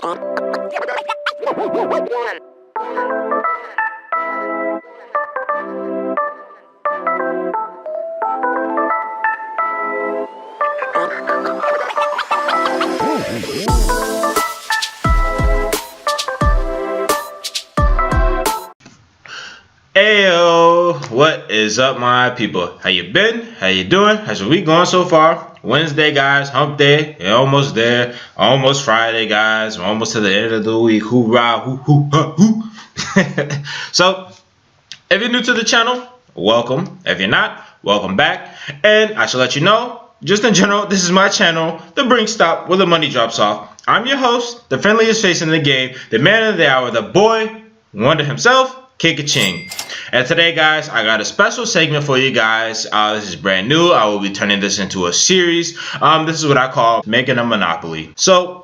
Ayo, what is up, my people? How you been? How you doing? How's your week going so far? Wednesday, guys, hump day. You're almost there. Almost Friday, guys. We're almost to the end of the week. Hoorah, hoo, hoo, hoo. So, if you're new to the channel, welcome. If you're not, welcome back. And I should let you know, just in general, this is my channel, The Brink Stop, where the money drops off. I'm your host, the friendliest face in the game, the man of the hour, the boy, wonder himself, Kick-a-ching. And today, guys, I got a special segment for you guys. This is brand new. I will be turning this into a series. This is what I call making a monopoly. So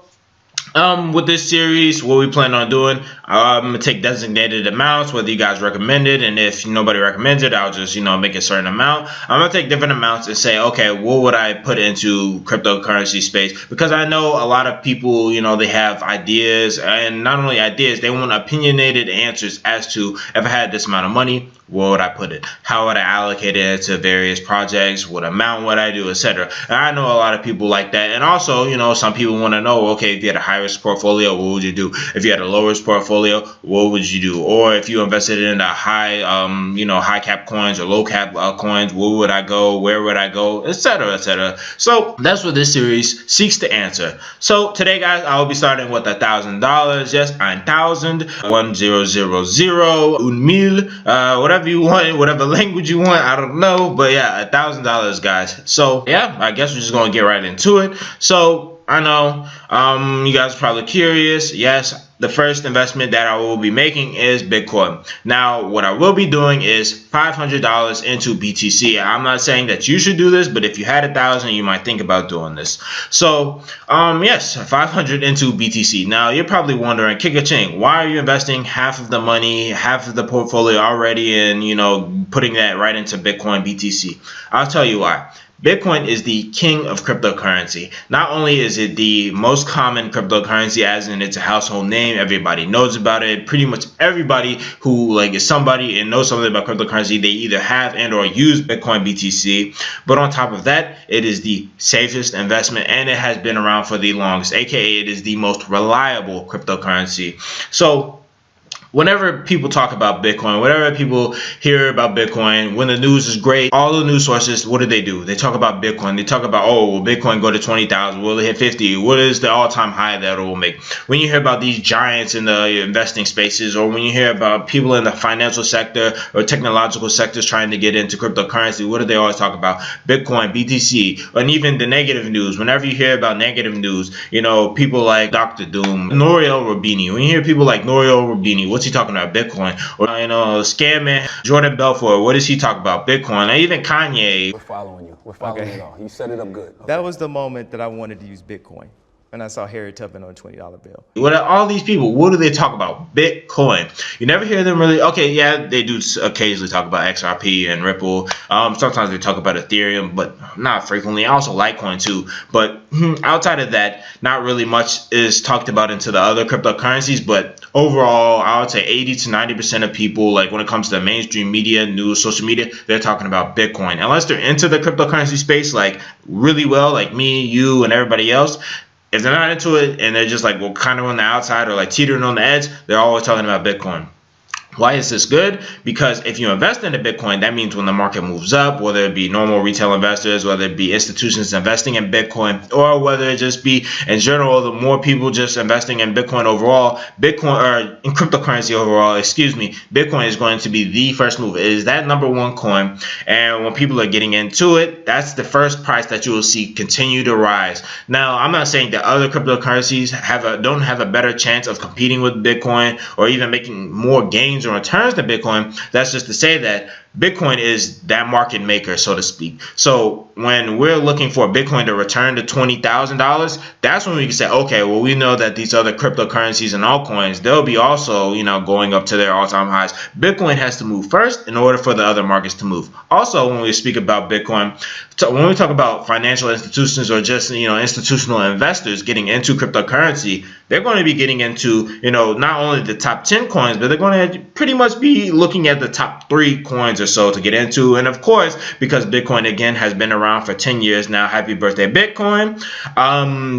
with this series, what we plan on doing, I'm gonna take designated amounts, whether you guys recommend it, and if nobody recommends it, I'll just make a certain amount. I'm gonna take different amounts and say, okay, what would I put into cryptocurrency space? Because I know a lot of people, they have ideas, and not only ideas, they want opinionated answers as to, if I had this amount of money, where would I put it? How would I allocate it to various projects? What amount would I do, etc.? And I know a lot of people like that. And also, some people want to know, okay, if you had a high risk portfolio, what would you do? If you had a low risk portfolio, what would you do? Or if you invested in a high, high cap coins or low cap coins, where would I go? Where would I go? Etc. etc. So that's what this series seeks to answer. So today, guys, I will be starting with $1,000. Yes, 1,000, 1000, un mil, whatever you want, whatever language you want, I don't know, but yeah, $1,000, guys. So yeah, I guess we're just gonna get right into it. So I know you guys are probably curious. Yes, the first investment that I will be making is Bitcoin. Now, what I will be doing is $500 into BTC. I'm not saying that you should do this, but if you had 1,000, you might think about doing this. So, yes, 500 into BTC. Now, you're probably wondering, Kick-a-ching, why are you investing half of the money, half of the portfolio already, and putting that right into Bitcoin BTC? I'll tell you why. Bitcoin is the king of cryptocurrency. Not only is it the most common cryptocurrency, as in it's a household name, everybody knows about it. Pretty much everybody who is somebody and knows something about cryptocurrency, they either have and or use Bitcoin BTC. But on top of that, it is the safest investment and it has been around for the longest, aka it is the most reliable cryptocurrency. So whenever people talk about Bitcoin, whenever people hear about Bitcoin, when the news is great, all the news sources, what do? They talk about Bitcoin. They talk about, oh, will Bitcoin go to 20,000? Will it hit 50? What is the all-time high that it will make? When you hear about these giants in the investing spaces, or when you hear about people in the financial sector or technological sectors trying to get into cryptocurrency, what do they always talk about? Bitcoin, BTC, and even the negative news. Whenever you hear about negative news, people like Dr. Doom, Nouriel Roubini. When you hear people like Nouriel Roubini, what's he talking about? Bitcoin. Or scamming Jordan Belfort, what does he talk about? Bitcoin. Or even Kanye. We're following you. We're following it all. You set it up good. Okay. That was the moment that I wanted to use Bitcoin. And I saw Harry Tubman on a $20 bill. What are all these people? What do they talk about? Bitcoin. You never hear them really. Okay, yeah, they do occasionally talk about XRP and Ripple. Sometimes they talk about Ethereum, but not frequently. Also Litecoin too. But outside of that, not really much is talked about into the other cryptocurrencies. But overall, I would say 80 to 90% of people, when it comes to mainstream media, news, social media, they're talking about Bitcoin. Unless they're into the cryptocurrency space, really well, like me, you, and everybody else. If they're not into it and they're just kind of on the outside or teetering on the edge, they're always talking about Bitcoin. Why is this good? Because if you invest into Bitcoin, that means when the market moves up, whether it be normal retail investors, whether it be institutions investing in Bitcoin, or whether it just be in general, the more people just investing in Bitcoin overall, or in cryptocurrency overall, Bitcoin is going to be the first move. It is that #1 coin. And when people are getting into it, that's the first price that you will see continue to rise. Now, I'm not saying that other cryptocurrencies don't have a better chance of competing with Bitcoin or even making more gains or returns to Bitcoin. That's just to say that Bitcoin is that market maker, so to speak. So when we're looking for Bitcoin to return to $20,000, that's when we can say, okay, well, we know that these other cryptocurrencies and altcoins, they'll be also, going up to their all-time highs. Bitcoin has to move first in order for the other markets to move. Also, when we speak about Bitcoin, when we talk about financial institutions or just, institutional investors getting into cryptocurrency, they're going to be getting into, not only the top 10 coins, but they're going to pretty much be looking at the top 3 coins or so to get into. And of course, because Bitcoin again has been around for 10 years now, happy birthday Bitcoin,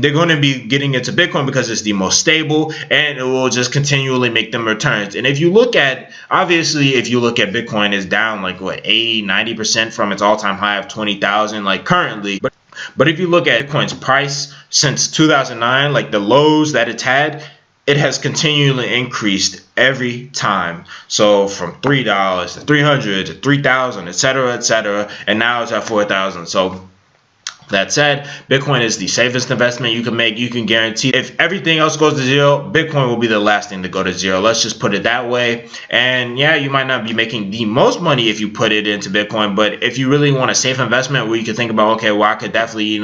they're going to be getting into Bitcoin because it's the most stable and it will just continually make them returns. And if you look at, obviously, if you look at Bitcoin is down like what, 80-90% from its all-time high of 20,000 like currently, but if you look at Bitcoin's price since 2009, like the lows that it's had, it has continually increased every time. So from $3 to $300 to $3,000, etc., and now it's at $4,000. So that said, Bitcoin is the safest investment you can make. You can guarantee if everything else goes to zero, Bitcoin will be the last thing to go to zero. Let's just put it that way. And yeah, you might not be making the most money if you put it into Bitcoin, but if you really want a safe investment where you can think about, okay, well, I could definitely,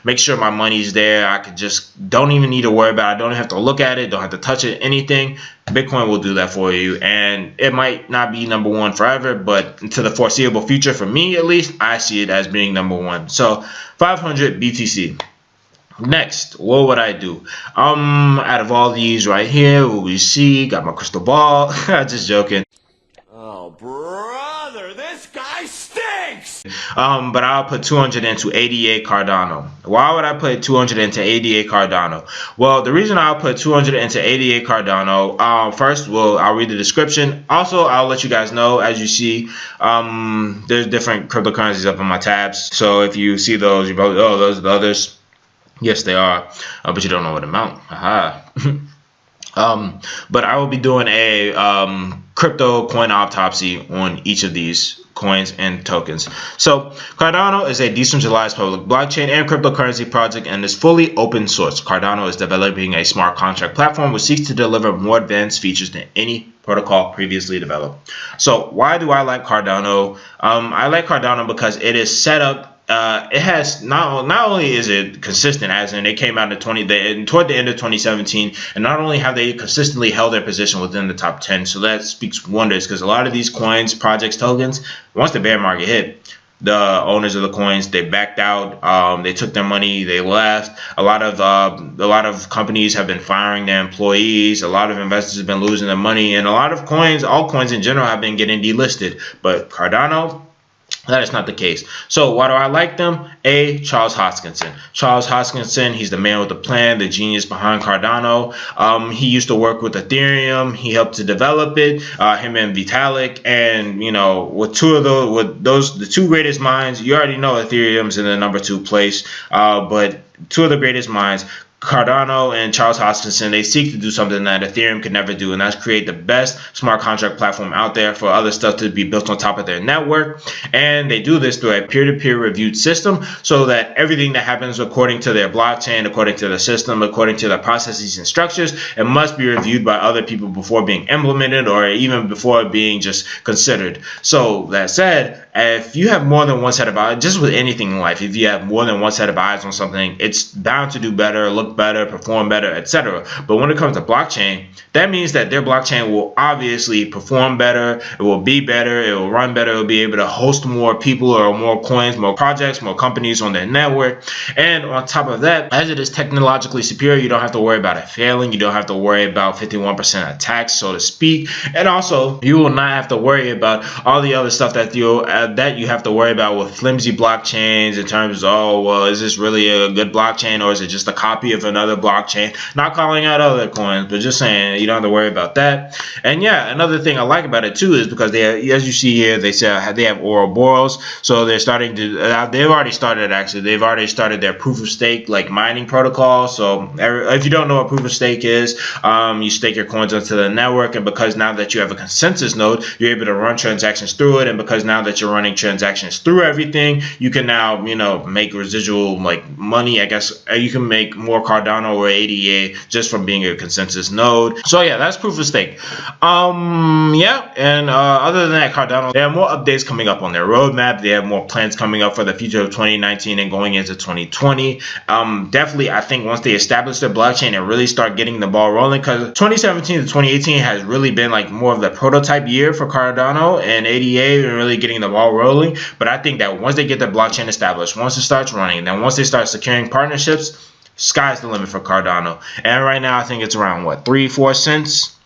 make sure my money's there. I could just don't even need to worry about it. I don't have to look at it. Don't have to touch it, anything. Bitcoin will do that for you, and it might not be number one forever, but to the foreseeable future, for me at least, I see it as being number one. So 500 BTC. Next, what would I do? Out of all these right here, what we see, got my crystal ball. Just joking. Oh, brother, this guy stinks! But I'll put 200 into ADA Cardano. Why would I put 200 into ADA Cardano? Well, the reason I'll put 200 into ADA Cardano, first, I'll read the description. Also, I'll let you guys know, as you see, there's different cryptocurrencies up in my tabs. So if you see those, you're probably, oh, those are the others. Yes, they are, but you don't know what amount. Aha. But I will be doing a crypto coin autopsy on each of these coins and tokens. So Cardano is a decentralized public blockchain and cryptocurrency project and is fully open source. Cardano is developing a smart contract platform which seeks to deliver more advanced features than any protocol previously developed. So why do I like Cardano? I like Cardano because it is set up. It has not only is it consistent, as in it came out toward the end of 2017, and not only have they consistently held their position within the top 10, so that speaks wonders, because a lot of these coins, projects, tokens, once the bear market hit, the owners of the coins, they backed out. They took their money, they left. A lot of companies have been firing their employees. A lot of investors have been losing their money, and a lot of coins, all coins in general, have been getting delisted. But Cardano, that is not the case. So why do I like them? A, Charles Hoskinson. Charles Hoskinson, he's the man with the plan, the genius behind Cardano. He used to work with Ethereum. He helped to develop it. Him and Vitalik, and with the two greatest minds, you already know Ethereum's in the number 2 place. But two of the greatest minds, Cardano and Charles Hoskinson, they seek to do something that Ethereum could never do, and that's create the best smart contract platform out there for other stuff to be built on top of their network. And they do this through a peer-to-peer reviewed system, so that everything that happens according to their blockchain, according to the system, according to the processes and structures, it must be reviewed by other people before being implemented or even before being just considered. So that said, if you have more than one set of eyes, just with anything in life, if you have more than one set of eyes on something, it's bound to do better, look better, perform better, etc. But when it comes to blockchain, that means that their blockchain will obviously perform better, it will be better, it will run better, it will be able to host more people or more coins, more projects, more companies on their network. And on top of that, as it is technologically superior, you don't have to worry about it failing, you don't have to worry about 51% attacks, so to speak. And also, you will not have to worry about all the other stuff that you have to worry about with flimsy blockchains, in terms of, oh, well, is this really a good blockchain or is it just a copy of another blockchain? Not calling out other coins, but just saying you don't have to worry about that. And yeah, another thing I like about it too is because they, as you see here, they say they have Ouroboros, so they're starting to, they've already started their proof of stake like mining protocol. So if you don't know what proof of stake is, you stake your coins onto the network, and because now that you have a consensus node, you're able to run transactions through it, and because now that you're running transactions through everything, you can now make residual like money. I guess you can make more Cardano or ADA just from being a consensus node. So yeah, that's proof of stake. Yeah, and other than that, Cardano, they have more updates coming up on their roadmap. They have more plans coming up for the future of 2019 and going into 2020. Definitely, I think once they establish their blockchain and really start getting the ball rolling, because 2017 to 2018 has really been like more of the prototype year for Cardano and ADA and really getting the ball rolling. But I think that once they get the blockchain established, once it starts running, then once they start securing partnerships, sky's the limit for Cardano. And right now, I think it's around what, 3-4 cents.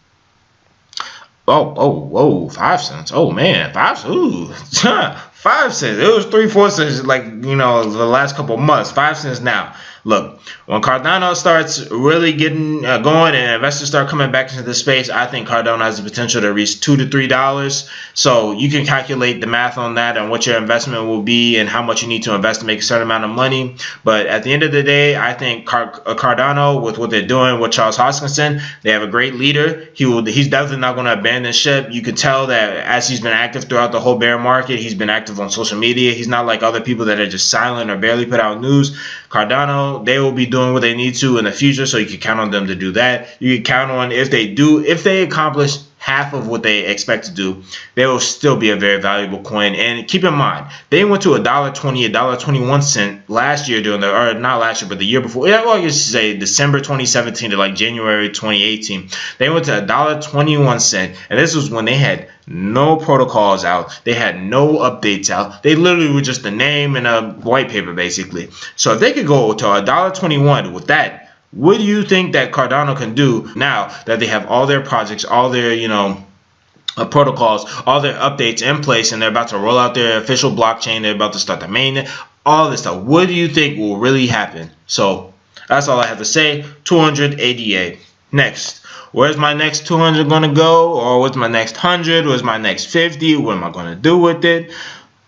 Oh, 5 cents. Oh man, 5 cents. Ooh, 5 cents. It was 3-4 cents, like, you know, the last couple of months. 5 cents now. Look, when Cardano starts really getting going and investors start coming back into the space, I think Cardano has the potential to reach $2 to $3. So you can calculate the math on that and what your investment will be and how much you need to invest to make a certain amount of money. But at the end of the day, I think Cardano, with what they're doing with Charles Hoskinson, they have a great leader. He's definitely not going to abandon ship. You can tell that as he's been active throughout the whole bear market, he's been active on social media. He's not like other people that are just silent or barely put out news. Cardano, they will be doing what they need to in the future, so you can count on them to do that. You can count on if they accomplish half of what they expect to do, they will still be a very valuable coin. And keep in mind, they went to $1.20, $1.21 last year during or not last year, but the year before. Yeah, well, I guess say December 2017 to like January 2018. They went to $1.21, and this was when they had no protocols out. They had no updates out. They literally were just a name and a white paper, basically. So if they could go to $1.21 with that, what do you think that Cardano can do now that they have all their projects, all their, protocols, all their updates in place, and they're about to roll out their official blockchain, they're about to start the mainnet, all this stuff? What do you think will really happen? So that's all I have to say. 200 ADA. Next. Where's my next 200 going to go? Or what's my next 100? What's my next 50? What am I going to do with it?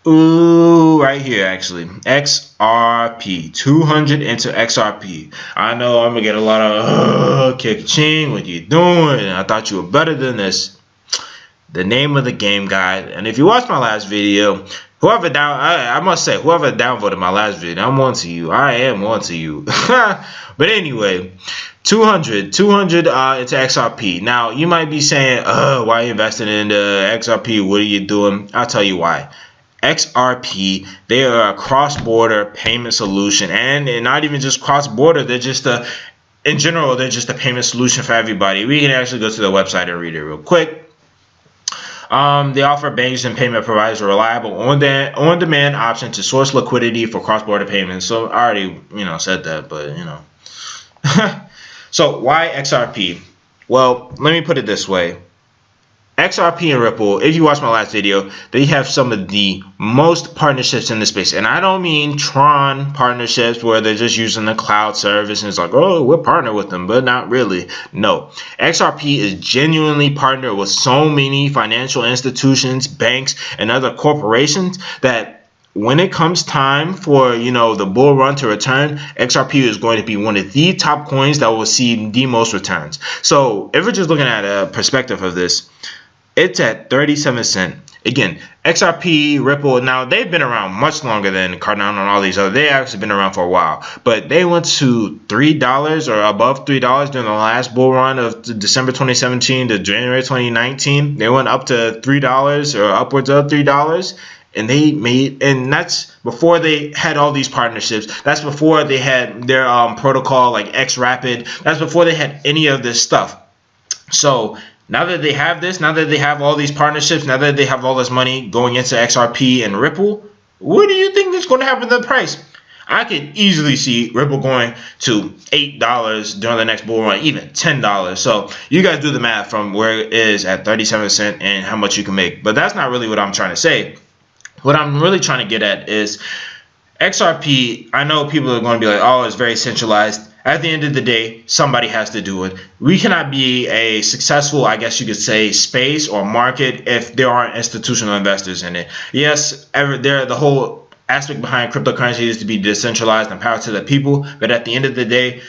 Ooh, right here, actually. XRP. 200 into XRP. I know I'm going to get a lot of, kick-ching, what you doing? I thought you were better than this. The name of the game, guide. And if you watched my last video, I must say, whoever downvoted my last video, I'm on to you. I am on to you. But anyway, 200 into XRP. Now, you might be saying, why are you investing into XRP? What are you doing? I'll tell you why. XRP, they are a cross-border payment solution, and not even just cross-border. They're just in general, they're just a payment solution for everybody. We can actually go to the website and read it real quick. They offer banks and payment providers a reliable on-demand option to source liquidity for cross-border payments. So I already, said that, but So why XRP? Well, let me put it this way. XRP and Ripple, if you watch my last video, they have some of the most partnerships in the space. And I don't mean Tron partnerships where they're just using the cloud service and it's like, oh, we're partnered with them, but not really. No, XRP is genuinely partnered with so many financial institutions, banks, and other corporations that when it comes time for, the bull run to return, XRP is going to be one of the top coins that will see the most returns. So if we're just looking at a perspective of this, it's at 37 cents. Again, XRP, Ripple, now they've been around much longer than Cardano and all these other. They've actually been around for a while. But they went to $3 or above $3 during the last bull run of December 2017 to January 2019. They went up to $3 or upwards of $3. And that's before they had all these partnerships. That's before they had their protocol like XRapid. That's before they had any of this stuff. So now that they have this, now that they have all these partnerships, now that they have all this money going into XRP and Ripple, what do you think is going to happen to the price? I could easily see Ripple going to $8 during the next bull run, even $10. So you guys do the math from where it is at 37 cents and how much you can make. But that's not really what I'm trying to say. What I'm really trying to get at is XRP, I know people are going to be like, oh, it's very centralized. At the end of the day, somebody has to do it. We cannot be a successful, I guess you could say, space or market if there aren't institutional investors in it. Yes, the whole aspect behind cryptocurrency is to be decentralized and power to the people. But at the end of the day,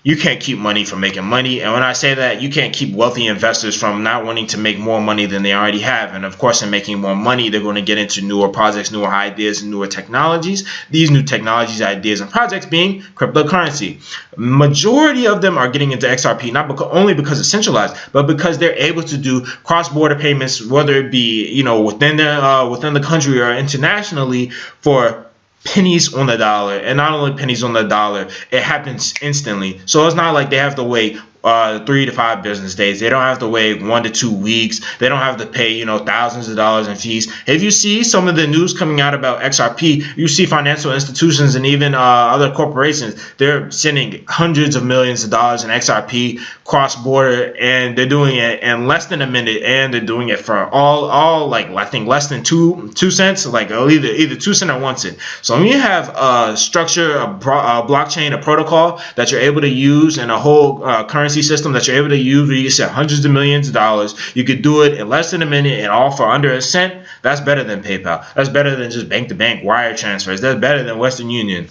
you can't keep money from making money. And when I say that, you can't keep wealthy investors from not wanting to make more money than they already have. And of course, in making more money, they're going to get into newer projects, newer ideas, and newer technologies. These new technologies, ideas, and projects being cryptocurrency. Majority of them are getting into XRP, not only because it's centralized, but because they're able to do cross-border payments, whether it be, you know, within the country or internationally, for pennies on the dollar. And not only pennies on the dollar, it happens instantly. So it's not like they have to wait 3 to 5 business days. They don't have to wait 1 to 2 weeks. They don't have to pay, you know, thousands of dollars in fees. If you see some of the news coming out about XRP, you see financial institutions and even other corporations, they're sending hundreds of millions of dollars in XRP cross-border, and they're doing it in less than a minute, and they're doing it for all like, I think less than 2 cents, like either 2 cents or 1 cent. So when you have a structure, a blockchain, a protocol that you're able to use, and a whole currency system that you're able to use where you can send hundreds of millions of dollars, you could do it in less than a minute and all for under a cent. That's better than PayPal. That's better than just bank-to-bank wire transfers. That's better than Western Union.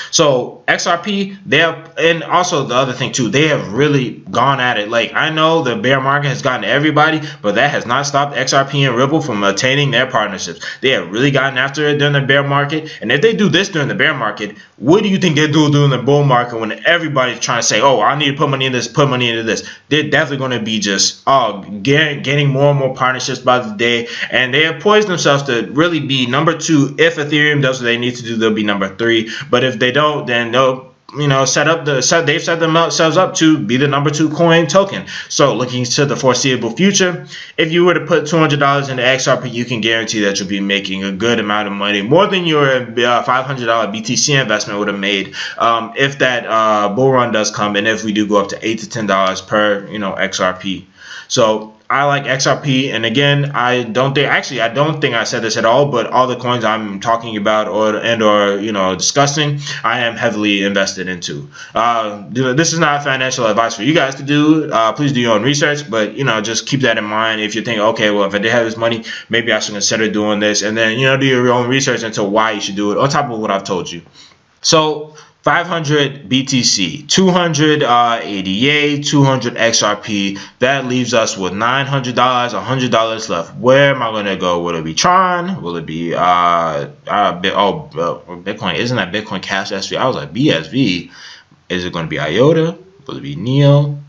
So XRP, they have, and also the other thing too, they have really gone at it. Like, I know the bear market has gotten to everybody, but that has not stopped XRP and Ripple from attaining their partnerships. They have really gotten after it during the bear market. And if they do this during the bear market, what do you think they do during the bull market when everybody's trying to say, oh, I need to put money in this, put money into this? They're definitely going to be just gaining more and more partnerships by the day. And they have poised themselves to really be number 2. If Ethereum does what they need to do, they'll be number 3. But if they don't, then they'll, you know, they've set themselves up to be the number 2 coin token. So looking to the foreseeable future, if you were to put $200 into XRP, you can guarantee that you'll be making a good amount of money, more than your $500 BTC investment would have made if that bull run does come, and if we do go up to $8 to $10 per, you know, XRP. So I like XRP, and again, I don't think I said this at all, but all the coins I'm talking about or you know, discussing, I am heavily invested into. This is not financial advice for you guys to do. Please do your own research, but you know, just keep that in mind. If you think, okay, well, if I did have this money, maybe I should consider doing this, and then, you know, do your own research into why you should do it on top of what I've told you. So 500 BTC, 200 ADA, 200 XRP. That leaves us with $900, $100 left. Where am I going to go? Will it be Tron? Will it be Bitcoin? Isn't that Bitcoin Cash SV? I was like, BSV. Is it going to be IOTA? Will it be NEO,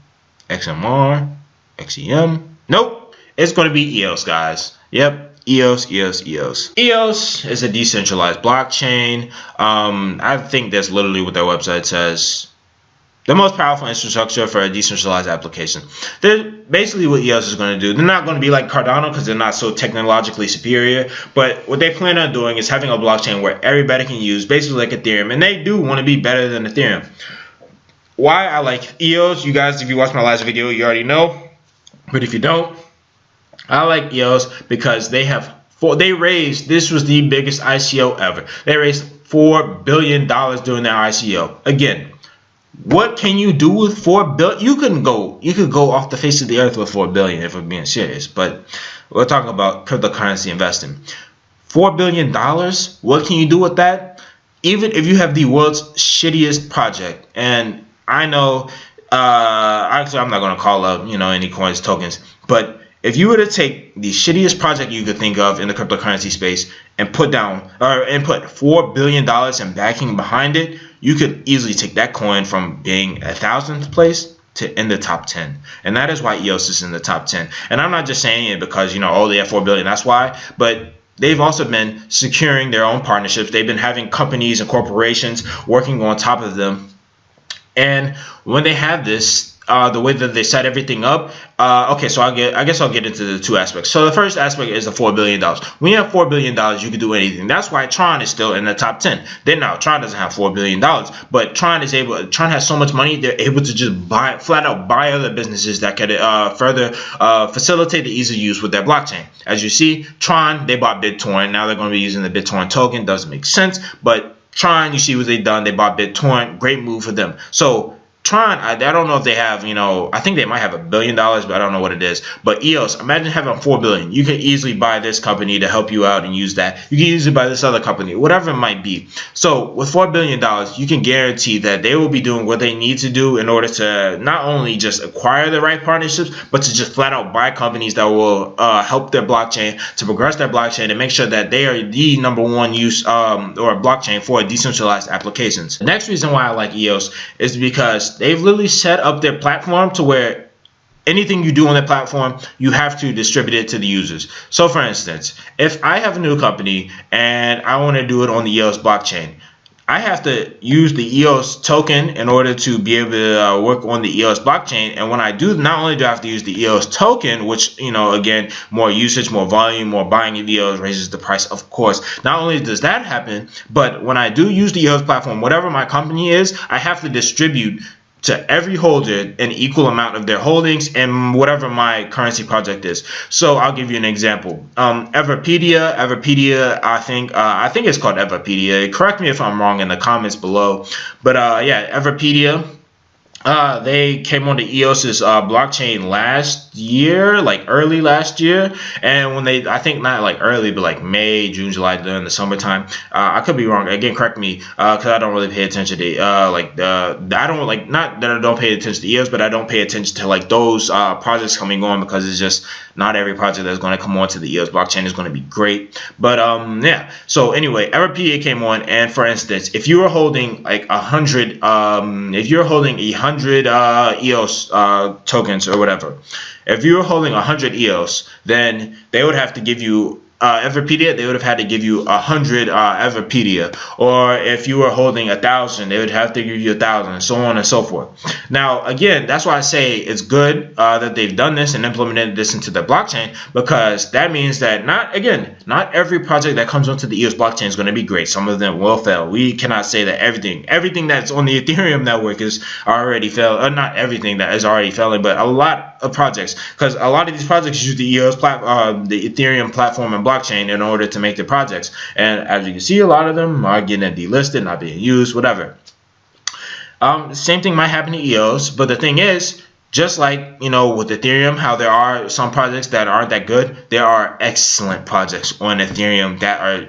XMR, XEM? Nope. It's going to be EOS, guys. Yep. EOS. EOS is a decentralized blockchain. I think that's literally what their website says. The most powerful infrastructure for a decentralized application. They're basically what EOS is going to do. They're not going to be like Cardano because they're not so technologically superior. But what they plan on doing is having a blockchain where everybody can use, basically like Ethereum. And they do want to be better than Ethereum. Why I like EOS, you guys, if you watched my last video, you already know. But if you don't, I like EOS because this was the biggest ICO ever. They raised $4 billion during their ICO. Again, what can you do with $4 billion? You could go off the face of the earth with $4 billion if we're being serious. But we're talking about cryptocurrency investing. $4 billion, what can you do with that? Even if you have the world's shittiest project, and I know, actually I'm not going to call up, you know, any coins, tokens, but if you were to take the shittiest project you could think of in the cryptocurrency space and put $4 billion in backing behind it, you could easily take that coin from being 1,000th place to in the top 10. And that is why EOS is in the top 10. And I'm not just saying it because, you know, oh, they have $4 billion, that's why. But they've also been securing their own partnerships. They've been having companies and corporations working on top of them. And when they have this, the way that they set everything up, okay, so I guess I'll get into the 2 aspects. So the first aspect is the $4 billion. When you have $4 billion, you can do anything. That's why Tron is still in the top 10. Then now Tron doesn't have $4 billion, but Tron has so much money, they're able to just flat out buy other businesses that could further facilitate the ease of use with their blockchain. As you see, Tron, they bought BitTorrent. Now they're going to be using the BitTorrent token. Doesn't make sense, but Tron, you see what they've done. They bought BitTorrent. Great move for them. So Tron, I don't know if they have, I think they might have $1 billion, but I don't know what it is. But EOS, imagine having $4 billion. You can easily buy this company to help you out and use that. You can easily buy this other company, whatever it might be. So with $4 billion, you can guarantee that they will be doing what they need to do in order to not only just acquire the right partnerships, but to just flat out buy companies that will help their blockchain, to progress their blockchain, and make sure that they are the #1 use or blockchain for decentralized applications. The next reason why I like EOS is because they've literally set up their platform to where anything you do on the platform, you have to distribute it to the users. So for instance, if I have a new company and I want to do it on the EOS blockchain, I have to use the EOS token in order to be able to work on the EOS blockchain. And when I do, not only do I have to use the EOS token, which, again, more usage, more volume, more buying of EOS raises the price, of course. Not only does that happen, but when I do use the EOS platform, whatever my company is, I have to distribute to every holder an equal amount of their holdings and whatever my currency project is. So I'll give you an example. Everpedia, I think it's called Everpedia. Correct me if I'm wrong in the comments below. But yeah, Everpedia. They came onto EOS's blockchain last year, like early last year, and when I think not like early, but like May, June, July, during the summertime. I could be wrong. Again, correct me, because I don't really pay attention to I don't like, not that I don't pay attention to EOS, but I don't pay attention to like those projects coming on, because it's just not every project that's going to come onto the EOS blockchain is going to be great. But yeah. So anyway, Everpedia came on, and for instance, if you were holding like 100, if you're holding 100 EOS tokens or whatever, if you were holding 100 EOS, then they would have to give you Everpedia, they would have had to give you 100 Everpedia. Or if you were holding 1,000, they would have to give you 1,000, and so on and so forth. Now, again, that's why I say it's good that they've done this and implemented this into the blockchain, because that means that not every project that comes onto the EOS blockchain is going to be great. Some of them will fail. We cannot say that everything that's on the Ethereum network is already failed, or not everything that is already failing, but a lot of projects, because a lot of these projects use the EOS the Ethereum platform and blockchain in order to make their projects, and as you can see, a lot of them are getting delisted, not being used, whatever. Same thing might happen to EOS, but the thing is, just like with Ethereum, how there are some projects that aren't that good, there are excellent projects on Ethereum that are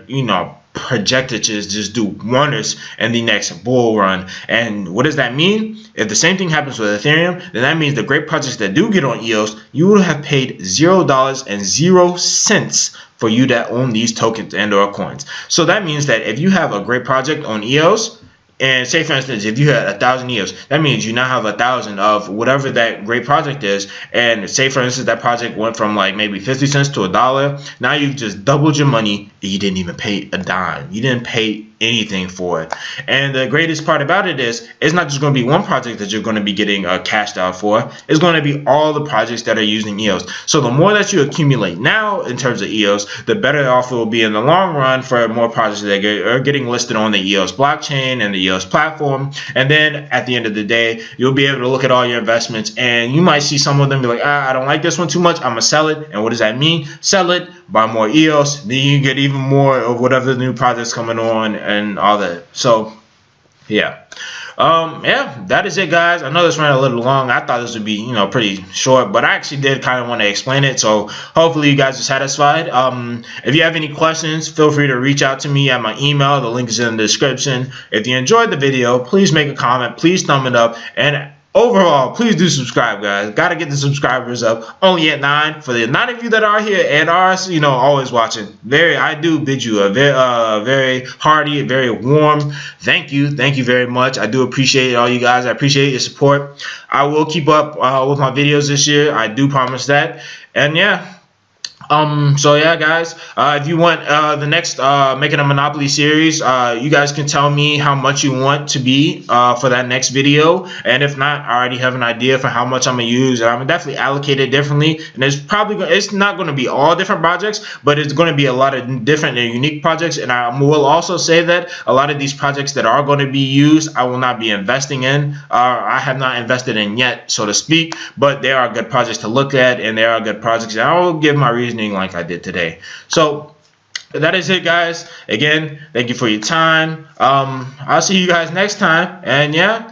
projected to just do wonders in the next bull run. And what does that mean? If the same thing happens with Ethereum, then that means the great projects that do get on EOS, you would have paid $0.00 for you to own these tokens and or coins. So that means that if you have a great project on EOS, and say for instance, if you had 1,000 EOS, that means you now have 1,000 of whatever that great project is. And say for instance, that project went from like maybe 50 cents to $1. Now you've just doubled your money. You didn't even pay a dime. You didn't pay anything for it. And the greatest part about it is, it's not just going to be one project that you're going to be getting cashed out for. It's going to be all the projects that are using EOS. So the more that you accumulate now in terms of EOS, the better off it will be in the long run for more projects that are getting listed on the EOS blockchain and the EOS platform. And then at the end of the day, you'll be able to look at all your investments, and you might see some of them be like, I don't like this one too much, I'm gonna sell it. And what does that mean? Sell it, buy more EOS, then you get even more of whatever the new projects coming on and all that. So yeah. Yeah, that is it, guys. I know this ran a little long. I thought this would be, pretty short, but I actually did kind of want to explain it. So hopefully you guys are satisfied. If you have any questions, feel free to reach out to me at my email. The link is in the description. If you enjoyed the video, please make a comment. Please thumb it up. And overall, please do subscribe, guys. Got to get the subscribers up. Only at 9. For the 9 of you that are here and are, always watching, I do bid you a very hearty, very warm thank you. Thank you very much. I do appreciate all you guys. I appreciate your support. I will keep up with my videos this year. I do promise that. And yeah. So yeah, guys, if you want the next Making a Monopoly series, you guys can tell me how much you want to be for that next video. And if not, I already have an idea for how much I'm gonna use, and I'm gonna definitely allocate it differently. And it's not going to be all different projects, but it's going to be a lot of different and unique projects. And I will also say that a lot of these projects that are going to be used, I will not be investing in. I have not invested in yet, so to speak, but they are good projects to look at, and they are good projects, and I will give my reasoning like I did today. So that is it, guys. Again, thank you for your time. I'll see you guys next time, and yeah.